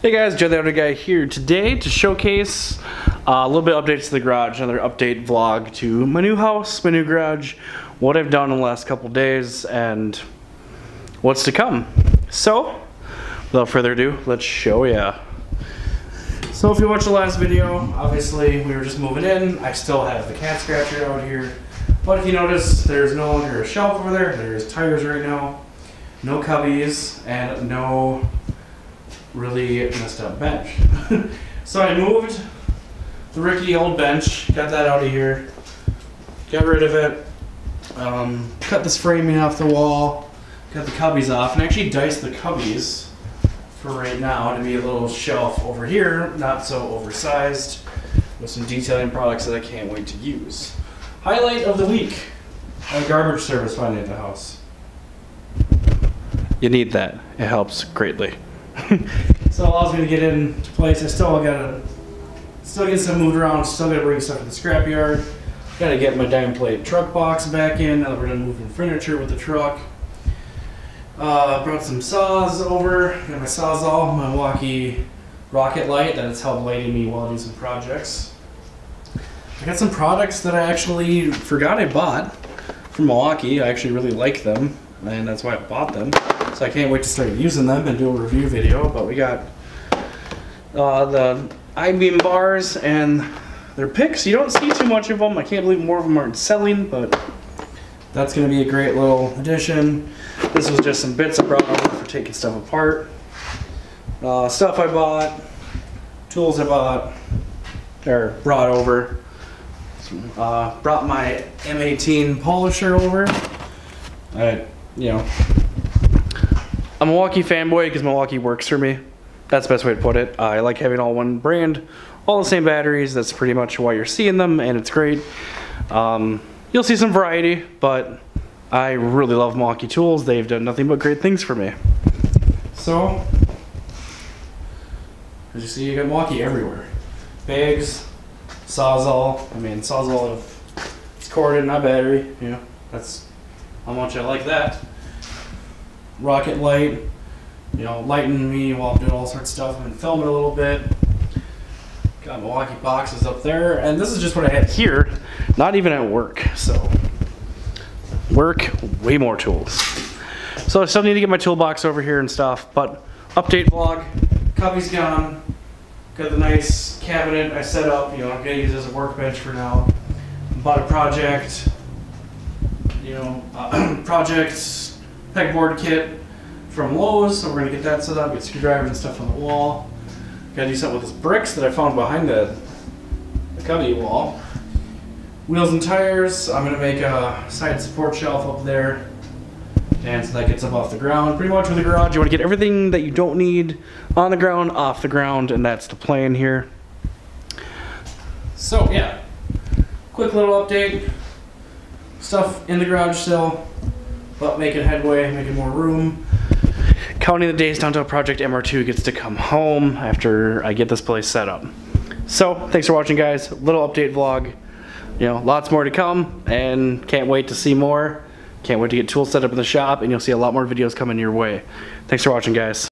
Hey guys, Joe the Auto Guy here today to showcase a little bit of updates to the garage, another update vlog to my new house, my new garage, what I've done in the last couple days, and what's to come. So, without further ado, let's show ya. So if you watched the last video, obviously we were just moving in. I still have the cat scratcher out here, but if you notice, there's no longer a shelf over there. There's tires right now, no cubbies, and no really messed up bench. So I moved the rickety old bench, got that out of here, got rid of it, cut this framing off the wall, got the cubbies off, and actually diced the cubbies for right now to be a little shelf over here, not so oversized, with some detailing products that I can't wait to use. Highlight of the week, a garbage service finally at the house. You need that, it helps greatly. So it allows me to get into place. I still get some moved around, still gotta bring stuff to the scrapyard. Gotta get my diamond plate truck box back in now that we're done moving furniture with the truck. Brought some saws over, got my Sawzall, my Milwaukee Rocket Light that has helped lighting me while I do some projects. I got some products that I actually forgot I bought from Milwaukee. I actually really like them, and that's why I bought them. So I can't wait to start using them and do a review video. But we got the I-beam bars, and they're picks. You don't see too much of them. I can't believe more of them aren't selling, but that's going to be a great little addition. This was just some bits I brought over for taking stuff apart. Stuff I bought, tools I bought, or brought over. Brought my M18 polisher over. I'm a Milwaukee fanboy because Milwaukee works for me. That's the best way to put it. I like having all one brand, all the same batteries. That's pretty much why you're seeing them, and it's great. You'll see some variety, but I really love Milwaukee tools. They've done nothing but great things for me. So, as you see, you got Milwaukee everywhere. Bags, Sawzall. Sawzall, it's corded, not battery. You know, that's how much I like that. Rocket light, lighting me while I'm doing all sorts of stuff. I'm filming a little bit. Got Milwaukee boxes up there, and this is just what I had here, not even at work. So, work, way more tools. So I still need to get my toolbox over here and stuff, but update vlog, cubby's gone. Got the nice cabinet I set up, I'm gonna use it as a workbench for now. Bought a project, pegboard kit from Lowe's, so we're gonna get that set up, get screwdrivers and stuff on the wall. Gotta do something with this bricks that I found behind the cubby wall. Wheels and tires, I'm gonna make a side support shelf up there, and so that gets up off the ground. Pretty much with the garage, you wanna get everything that you don't need on the ground, off the ground, and that's the plan here. So yeah, quick little update. Stuff in the garage still, but making headway, making more room. Counting the days down until Project MR2 gets to come home after I get this place set up. So, thanks for watching, guys. Little update vlog. Lots more to come, and can't wait to see more. Can't wait to get tools set up in the shop, and you'll see a lot more videos coming your way. Thanks for watching, guys.